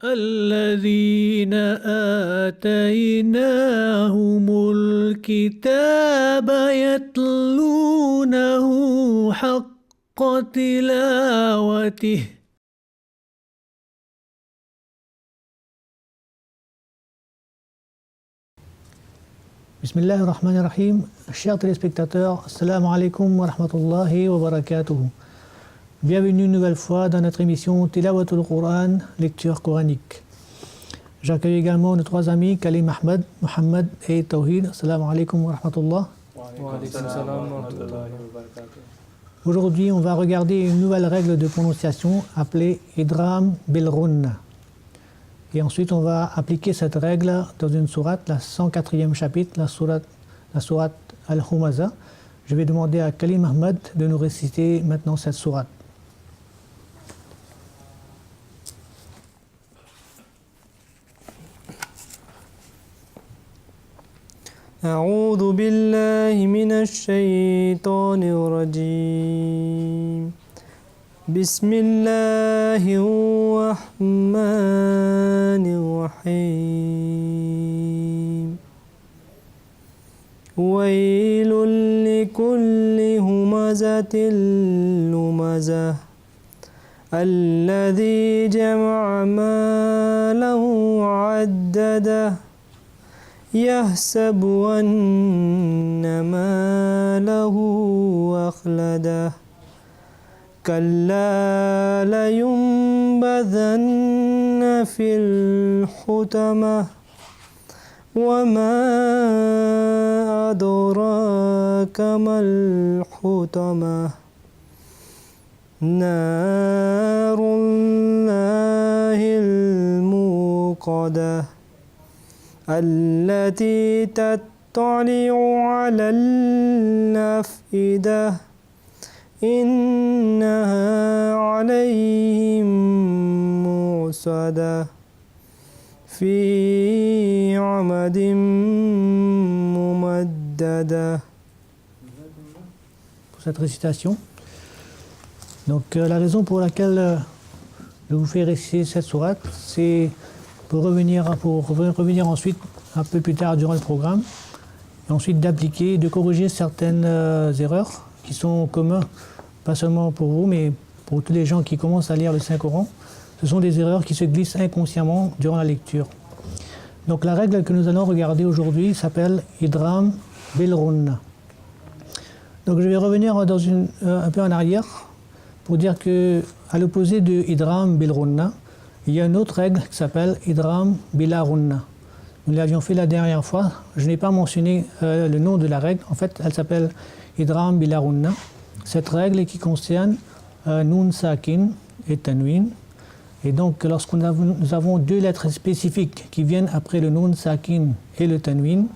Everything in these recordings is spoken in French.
الذين آتيناهم الكتاب يتلونه حق تلاوته Bismillahirrahmanirrahim. Chers téléspectateurs, assalamu alaikum wa rahmatullahi wa barakatuh. Bienvenue une nouvelle fois dans notre émission Tilawatul Quran, lecture coranique. J'accueille également nos trois amis Kalim Ahmed, Mohamed et Tawhid. Assalamu alaikum wa rahmatullah. Aujourd'hui, on va regarder une nouvelle règle de prononciation appelée Idram bil-Ghunna. Et ensuite, on va appliquer cette règle dans une sourate, la 104e chapitre, la sourate Al-Humaza. Je vais demander à Kalim Ahmed de nous réciter maintenant cette sourate. أعوذ بالله من الشيطان الرجيم بسم الله الرحمن الرحيم ويل لكل همزة لمزة الذي جمع ماله عدده يحسب أن ماله أخلده كلا لينبذن في الحطمة وما أدراك ما الحطمة نار الله الموقدة التي تطلع على الأفئدة إنها عليهم موصدة في عمد ممددة. Pour cette récitation. Donc la raison pour laquelle je vous fais réciter cette sourate, c'est pour revenir ensuite un peu plus tard durant le programme, et ensuite d'appliquer, de corriger certaines erreurs qui sont communes, pas seulement pour vous, mais pour tous les gens qui commencent à lire le Saint-Coran. Ce sont des erreurs qui se glissent inconsciemment durant la lecture. Donc la règle que nous allons regarder aujourd'hui s'appelle Idram bil-Ghunna. Donc je vais revenir un peu en arrière pour dire que, à l'opposé de Idram bil-Ghunna, il y a une autre règle qui s'appelle Idram bila Ghunna. Nous l'avions fait la dernière fois. Je n'ai pas mentionné le nom de la règle. En fait, elle s'appelle Idram bila Ghunna. Cette règle qui concerne Nun Sakin et Tanwin. Et donc, lorsque nous avons deux lettres spécifiques qui viennent après le Nun Sakin et le Tanwin,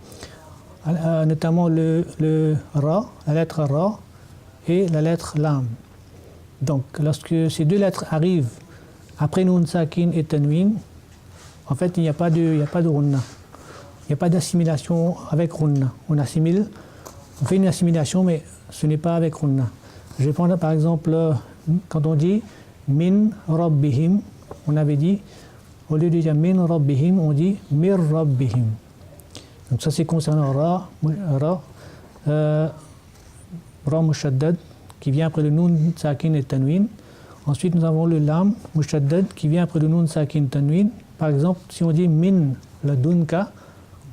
notamment le Ra, la lettre Ra et la lettre Lam. Donc, lorsque ces deux lettres arrivent après Nun Sakin et Tanwin, en fait, il n'y a pas de Ghunna. Il n'y a pas d'assimilation avec Ghunna. On fait une assimilation, mais ce n'est pas avec Ghunna. Je vais prendre par exemple, quand on dit Min Rabbihim, on avait dit, au lieu de dire Min Rabbihim, on dit Mir Rabbihim. Donc ça c'est concernant Ra Mushaddad, qui vient après le Nun Sakin et Tanwin. Ensuite, nous avons le Lam Mushaddad qui vient après le Nun Sakin Tanwin. Par exemple, si on dit Min Ladunka,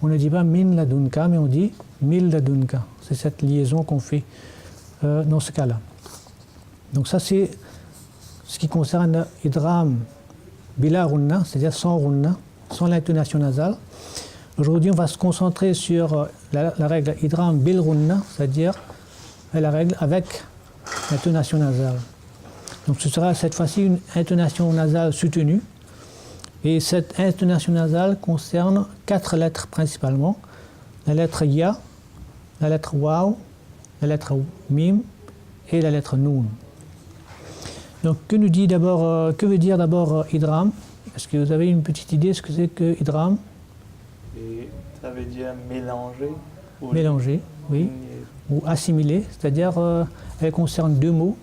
on ne dit pas Min Ladunka, mais on dit Mil Ladunka. C'est cette liaison qu'on fait dans ce cas-là. Donc ça, c'est ce qui concerne Idram bila Ghunna, c'est-à-dire sans Ghunna, sans l'intonation nasale. Aujourd'hui, on va se concentrer sur la règle Idram bil Ghunna, c'est-à-dire la règle avec l'intonation nasale. Donc ce sera cette fois-ci une intonation nasale soutenue. Et cette intonation nasale concerne 4 lettres principalement. La lettre Ya, la lettre Waw, la lettre Mim et la lettre Noun. Donc que veut dire d'abord Idram? Est-ce que vous avez une petite idée de ce que c'est que Idram? Et ça veut dire mélanger. Mélanger, oui. Ou assimiler, c'est-à-dire elle concerne deux mots,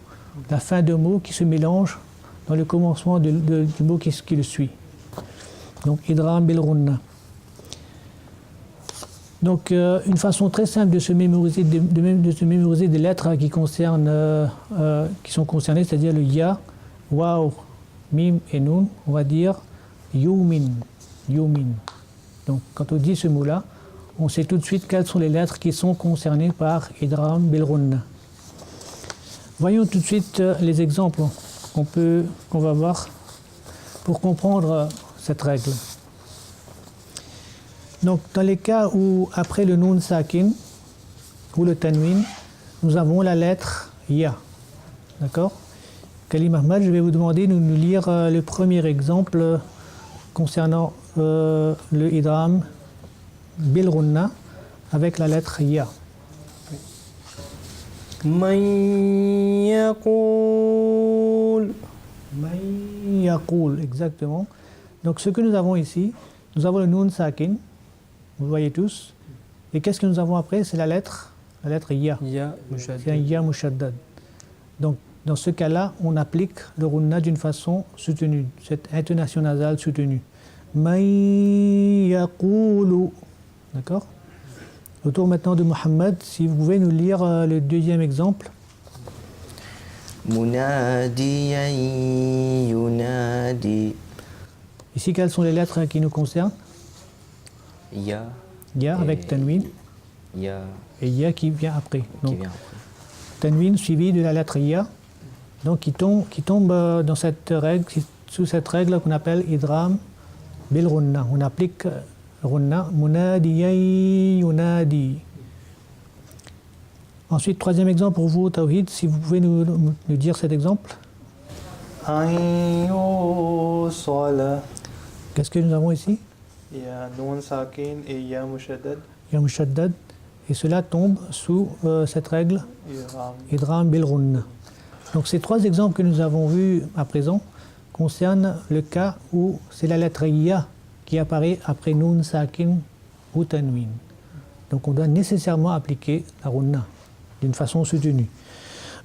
la fin d'un mot qui se mélange dans le commencement du mot qui le suit. Donc idram bil ghunna. Donc une façon très simple de se mémoriser, de se mémoriser des lettres qui concernent, qui sont concernées, c'est-à-dire le ya, waw, mim et nun, on va dire yumin, yumin. Donc quand on dit ce mot-là, on sait tout de suite quelles sont les lettres qui sont concernées par idram bil ghunna. Voyons tout de suite les exemples qu'on va voir pour comprendre cette règle. Donc dans les cas où après le nun sakin ou le tanwin, nous avons la lettre ya. D'accord? Kalim Ahmad, je vais vous demander de nous lire le premier exemple concernant le idram bil ghunna avec la lettre ya. من يقول Man yaqul, exactement. Donc ce que nous avons ici, nous avons le nun sakin, vous voyez tous. Et qu'est-ce que nous avons après? C'est la lettre ya. يا C'est un مشدد ya mushaddad. Donc dans ce cas-là, on applique le ghunna d'une façon soutenue, cette intonation nasale soutenue. Man yaqulu. D'accord? Autour maintenant de Mohammed, si vous pouvez nous lire le deuxième exemple. مناديا ينادي Ici, quelles sont les lettres qui nous concernent? يا Ya avec tanwin يا et ya qui vient après. qui Donc vient après. tanwin suivi de la lettre ya, donc qui tombe dans cette règle, sous cette règle qu'on appelle idram bil ghunna. On applique ghunna, munadiyan yunadi. Ensuite, troisième exemple pour vous, Tawhid, si vous pouvez nous dire cet exemple. أن يوصل. Qu'est-ce que nous avons ici? Il y a nun sakin et ya mushaddad. Ya mushaddad. Et cela tombe sous cette règle Idram. idram bil ghunna. Donc ces trois exemples que nous avons vus à présent concernent le cas où c'est la lettre ya qui apparaît après nun sakin ou tanwin. Donc on doit nécessairement appliquer la ghunna d'une façon soutenue.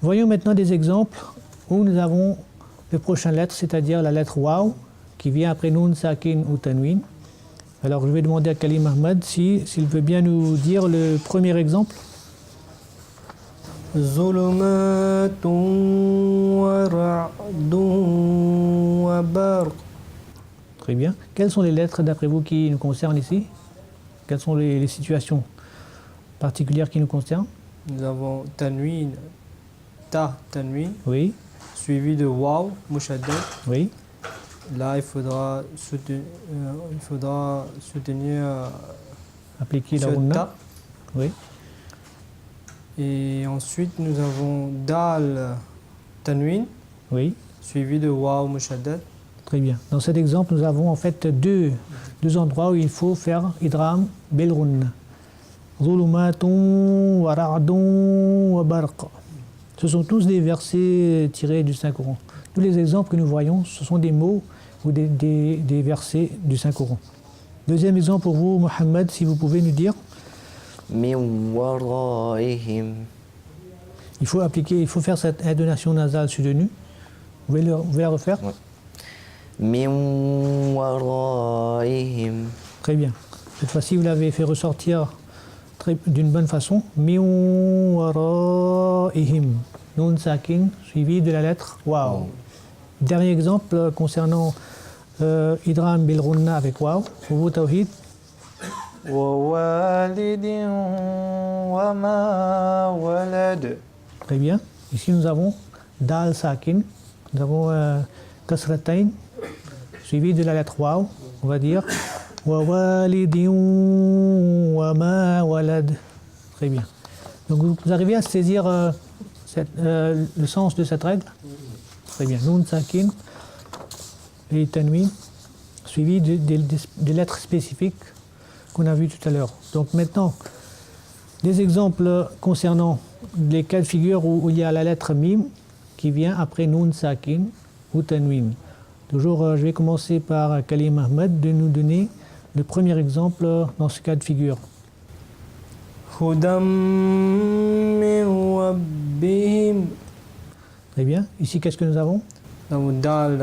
Voyons maintenant des exemples où nous avons les prochaines lettres, c'est-à-dire la lettre waw qui vient après nun sakin ou tanwin. Alors je vais demander à Kalim Ahmad s'il veut bien nous dire le premier exemple. ظلمات ورعد وبرق. Très bien. Quelles sont les lettres d'après vous qui nous concernent ici? Quelles sont les situations particulières qui nous concernent? Nous avons tanwin, ta tanwin, Oui, suivi de waw, mushaddad. oui, Là, il faudra soutenir appliquer la ce ghunna. ta. Oui, Et ensuite, nous avons dal tanwin, oui, suivi de waw, mushaddad. très bien. Dans cet exemple, nous avons en fait deux endroits où il faut faire idram bil ghunna. Zulumatun wa ra'dun wa barq. Ce sont tous des versets tirés du Saint-Coran. Tous les exemples que nous voyons, ce sont des mots ou des versets du Saint-Coran. Deuxième exemple pour vous, Mohammed, si vous pouvez nous dire. من ورائهم Il faut faire cette intonation nasale soutenue. Vous pouvez la refaire? Ouais. من ورائهم Très bien. Cette fois-ci, vous l'avez fait ressortir d'une bonne façon. Min waraihim. Nun sakin, suivi de la lettre waw. Dernier exemple concernant idram bil ghunna avec waw. Pour vous, Tawhid. ووالد وما ولد. Très bien. Ici, nous avons dal sakin. Nous avons kasratain, suivi de la lettre waw. On va dire wa walidin wa ma walad. Très bien. Donc, vous arrivez à saisir le sens de cette règle? Très bien. Nun sakin et tanwin, suivi des lettres spécifiques qu'on a vu tout à l'heure. Donc maintenant, des exemples concernant les cas de figure où il y a la lettre mim qui vient après nun sakin ou tanwin. Toujours, je vais commencer par Kalim Ahmed de nous donner le premier exemple dans ce cas de figure. هدى من ربهم. Très bien. Ici, qu'est-ce que nous avons? Nous avons dal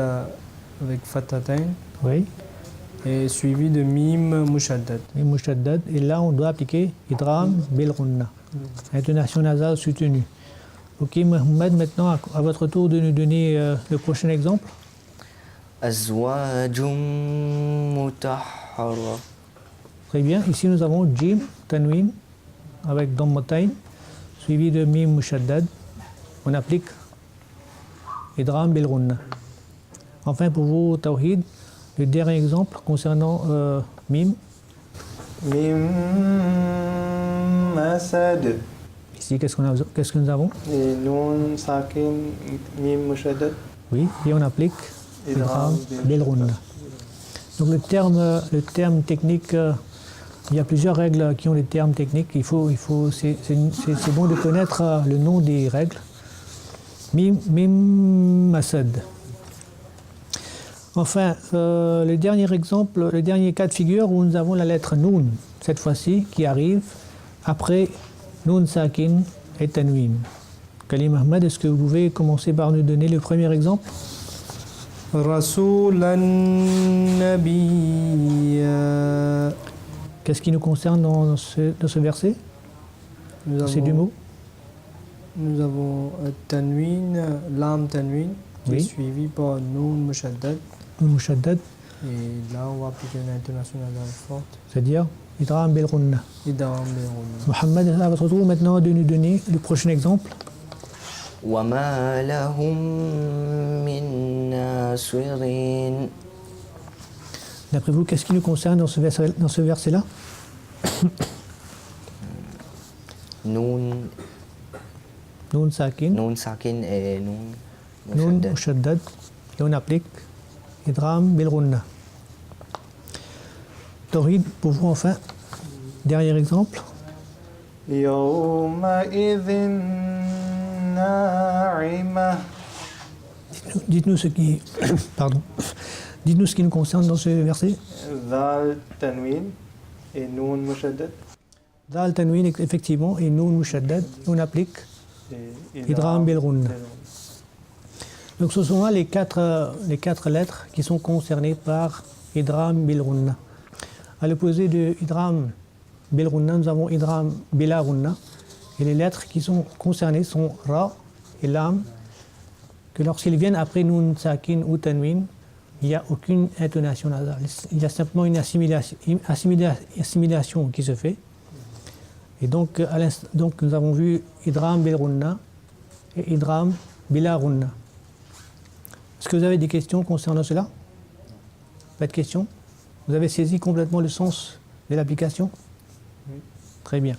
avec fatatain, Oui, et suivi de mim mushaddad. Mim mushaddad. Et là, on doit appliquer idram bil ghunna. Intonation nasale soutenue. Ok, Mohamed, maintenant, à votre tour de nous donner le prochain exemple. أزواج مطهرة. Très bien. Ici, nous avons Jim, Tanwin, avec Dammatain, suivi de Mim Mushaddad. On applique Idram Bil Ghunna. Enfin, pour vous, Tawhid, le dernier exemple concernant Mim. Mim Masad. Ici, qu'est-ce que nous avons? Et Nun Sakin Mim Mushaddad. Oui, et on applique Idram Bil Ghunna. Donc le terme technique, il y a plusieurs règles qui ont des termes techniques. C'est bon de connaître le nom des règles. Mim Masad. Enfin, le dernier exemple, le dernier cas de figure où nous avons la lettre Noun, cette fois-ci, qui arrive après Noun Sakin et Tanwin. Kalim Ahmed, est-ce que vous pouvez commencer par nous donner le premier exemple? Rasulan Nabiyya. Qu'est-ce qui nous concerne dans ce verset? Ces deux mots? Nous avons Tanwin, Lam Tanwin, qui Oui. est suivi par Nun Mushaddad. Noun Mushaddad, Et là, on va appliquer une intonation nasale forte. c'est-à-dire Idram Bil Ghunna. Idram Bil Ghunna. Mohamed, à votre tour maintenant de nous donner le prochain exemple. وما لهم من ناصرين. D'après vous, qu'est-ce qui nous concerne dans ce verset-là? نون Noun Sakin, نون ساكن نون Noun مشدد. Mushaddad, et on applique Idram Bil Ghunna. Tawhid, pour vous enfin, dernier exemple. Yawma'idhin na'imah. Dites-nous ce qui, pardon, dites-nous ce qui nous concerne dans ce verset. Zal Tanwin et Nun Mushaddad. Dal Tanwin, effectivement, et Noun Mushaddad, et on applique Et Idram Bil Ghunna. Donc ce sont là les quatre lettres qui sont concernées par Idram Bil Ghunna. À l'opposé de Idram Bil Ghunna, nous avons Idram Bila Ghunna. Et les lettres qui sont concernées sont Ra et Lam, que lorsqu'ils viennent après Nun Sakin ou Tanwin, il n'y a aucune intonation nasale. Il y a simplement une assimilation qui se fait. Et donc, donc nous avons vu Idram Bil Ghunna et Idram Bila Ghunna. Est-ce que vous avez des questions concernant cela? Pas de questions? Vous avez saisi complètement le sens de l'application? Oui. Très bien.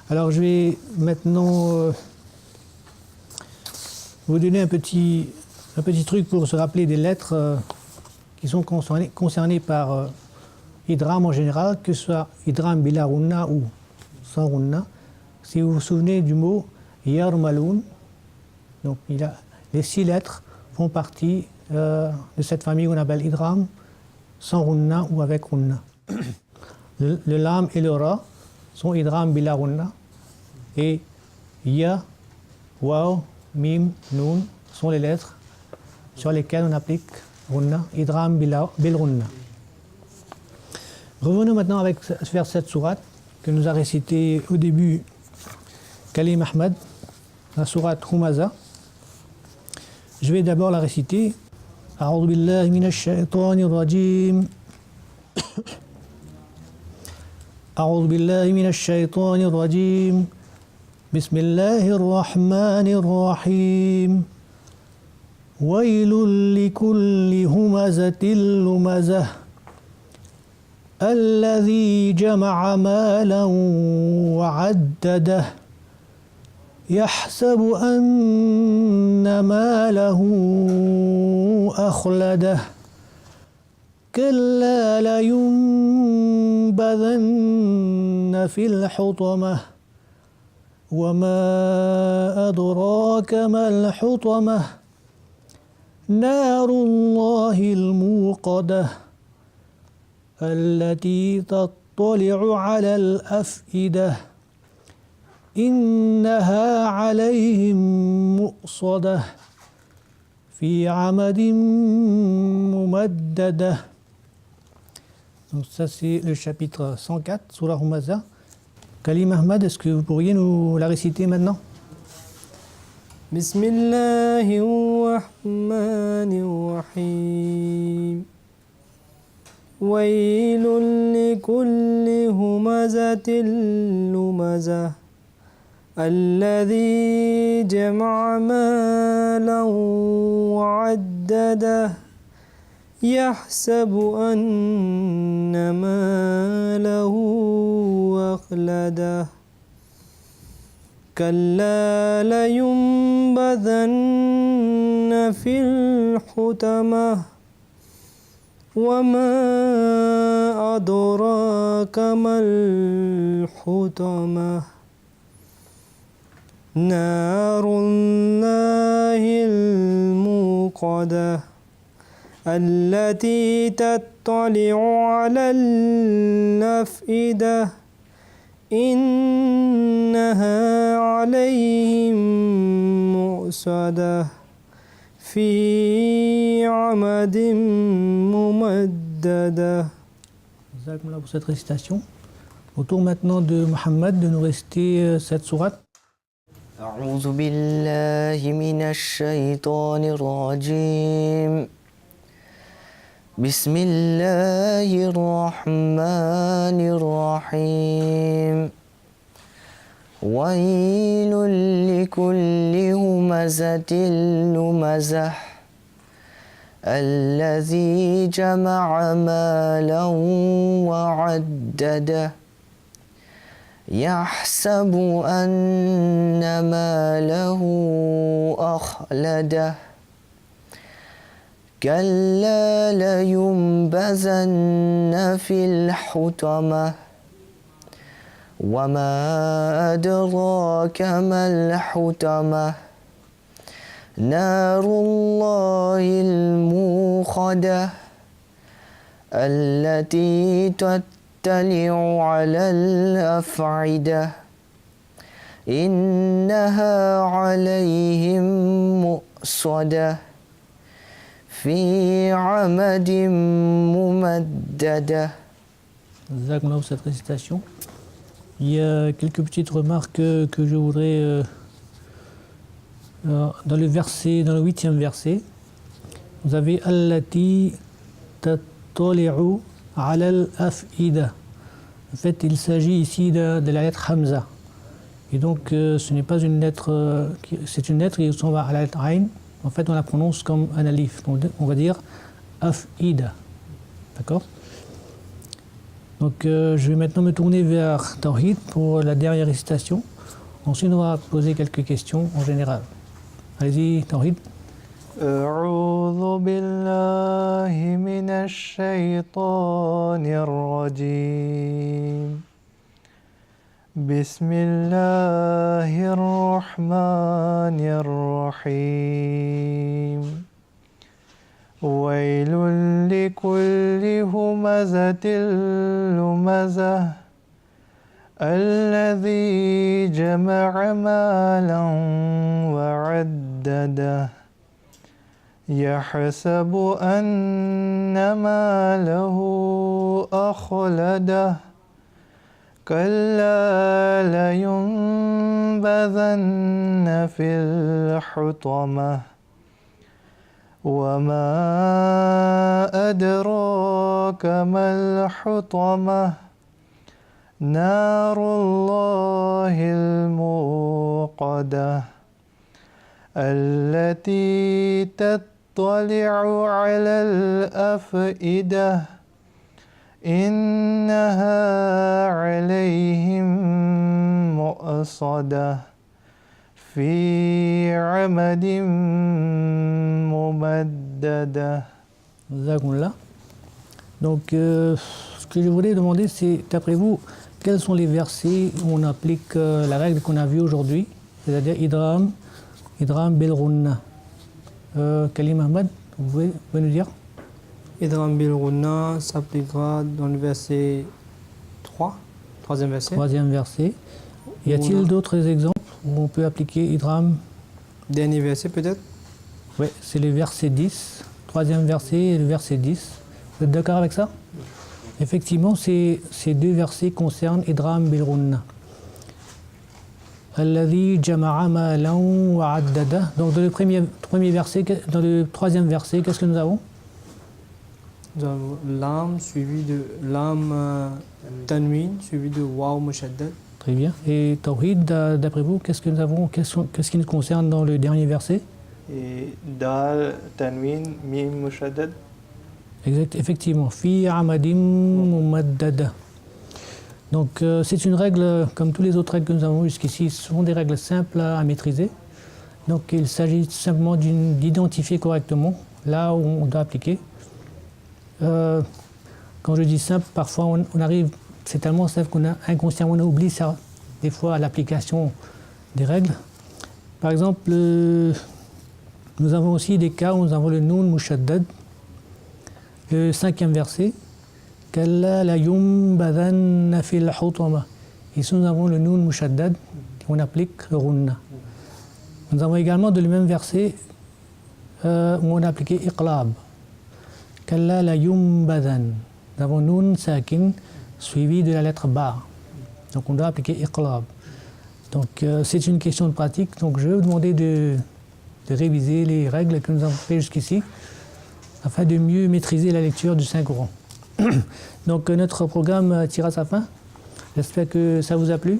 Alors je vais maintenant vous donner un petit truc pour se rappeler des lettres qui sont concernées par Idram en général, que ce soit Idram Bila Ghunna ou sans Ghunna. Si vous vous souvenez du mot Yarmaloun, donc les 6 lettres font partie de cette famille qu'on appelle Idram, sans Ghunna ou avec Ghunna. Le Lam et le Ra sont Idram Bila Ghunna, et Ya, Waw, Mim, Nun sont les lettres sur lesquelles on applique Ghunna, Idram Bil Ghunna. Revenons maintenant vers cette sourate que nous a récité au début Kalim Ahmed, la sourate Humaza. Je vais d'abord la réciter. أعوذ بالله من الشيطان الرجيم أعوذ بالله من الشيطان الرجيم بسم الله الرحمن الرحيم ويل لكل همزة لمزة الذي جمع مالا وعدده يحسب أن ماله أخلده كلا لينبذن في الحطمة وما أدراك ما الحطمة نار الله الموقدة التي تطلع على الأفئدة إنها عليهم مؤصدة في عمد ممددة Donc ça c'est le chapitre 104, Surah Humaza. Kalim Ahmad, est-ce que vous pourriez nous la réciter maintenant? بسم الله الرحمن الرحيم ويل لكل همزة لمزة الذي جمع مالا وعدده يحسب أن ماله أخلده كلا لينبذن في الحطمة وما أدراك ما الحطمة نار الله الموقدة التي تطلع على الأفئدة إنها عليهم مؤصدة في عمد ممددة. Jazakumullah pour cette récitation. Au tour maintenant de Mohammed de nous réciter cette sourate. أعوذ بالله من الشيطان الرجيم بسم الله الرحمن الرحيم ويل لكل همزة لمزة الذي جمع مالا وعدده يحسب أن ماله أخلده كلا لينبذن في الحطمة وما أدراك ما الحطمة نار الله الموقدة التي تطلع على الأفئدة إنها عليهم مؤصدة في عمد ممددة. Jazakumullah pour cette récitation. Il y a quelques petites remarques que je voudrais dans le verset, dans le 8e verset. Vous avez Allati tattali'u ala al-af'ida. En fait, il s'agit ici de la lettre Hamza. Et donc, ce n'est pas une lettre, c'est une lettre qui ressemble à la lettre Ain. En fait, on la prononce comme un alif. Donc, on va dire af'ida. D'accord? Donc, je vais maintenant me tourner vers Tawhid pour la dernière récitation. Ensuite, on va poser quelques questions en général. Allez-y, Tawhid. أعوذ بالله من الشيطان الرجيم بسم الله الرحمن الرحيم ويل لكل همزة لمزة الذي جمع مالا وعدده يحسب أن ماله أخلده كلا لينبذن في الحطمة وما أدراك ما الحطمة نار الله الموقدة التي تطلع على الأفئدة إنها عليهم مؤصدة في عمد ممددة. Jazakumullah. Donc, ce que je voulais demander, c'est, d'après vous, quels sont les versets où on applique la règle qu'on a vue aujourd'hui, c'est-à-dire Idram Bil-Ghunna. Kalim Ahmad, vous pouvez nous dire? Idram bil ghunna s'appliquera dans le verset 3, troisième verset. Troisième verset. Y a-t-il d'autres exemples où on peut appliquer Idram? Dernier verset peut-être. Oui, c'est le verset 10. Troisième verset et le verset 10. Vous êtes d'accord avec ça? Effectivement, ces deux versets concernent Idram bil-Ghunna. Alladhi jama'a malan wa addada. Donc dans le premier verset, dans le troisième verset, qu'est-ce que nous avons? Nous avons lam suivi de lam tanwin suivi de waw mushaddad. Très bien. Et Tawhid, d'après vous, qu'est-ce que nous avons? Qu'est-ce qui nous concerne dans le dernier verset? Et dal, tanwin, mim, mushaddad. Exact, effectivement. Fi amadim mumaddada. Donc c'est une règle, comme toutes les autres règles que nous avons jusqu'ici, ce sont des règles simples à maîtriser. Donc il s'agit simplement d'identifier correctement là où on doit appliquer. Quand je dis simple, parfois on arrive, c'est tellement simple qu'on a inconsciemment on oublie ça, des fois l'application des règles. Par exemple, nous avons aussi des cas où nous avons le nun mushaddad, le cinquième verset. Kalla la yumbadanna fil hutama. Ici nous avons le nun mushaddad, on applique le ghunna. Nous avons également de le même verset où on a appliqué iqlab. Kalla la yumbadan. Nous avons nun sakin suivi de la lettre ba. Donc on doit appliquer iqlab. Donc c'est une question de pratique. Donc je vais vous demander de réviser les règles que nous avons fait jusqu'ici afin de mieux maîtriser la lecture du Saint-Coran. Donc notre programme tire à sa fin. J'espère que ça vous a plu.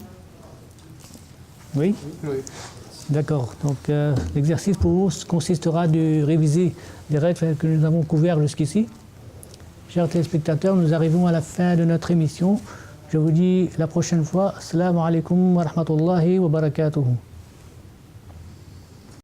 Oui? Oui. D'accord. Donc l'exercice pour vous consistera de réviser les règles que nous avons couvertes jusqu'ici. Chers téléspectateurs, nous arrivons à la fin de notre émission. Je vous dis la prochaine fois. Assalamu alaikum wa rahmatullahi wa barakatuhu.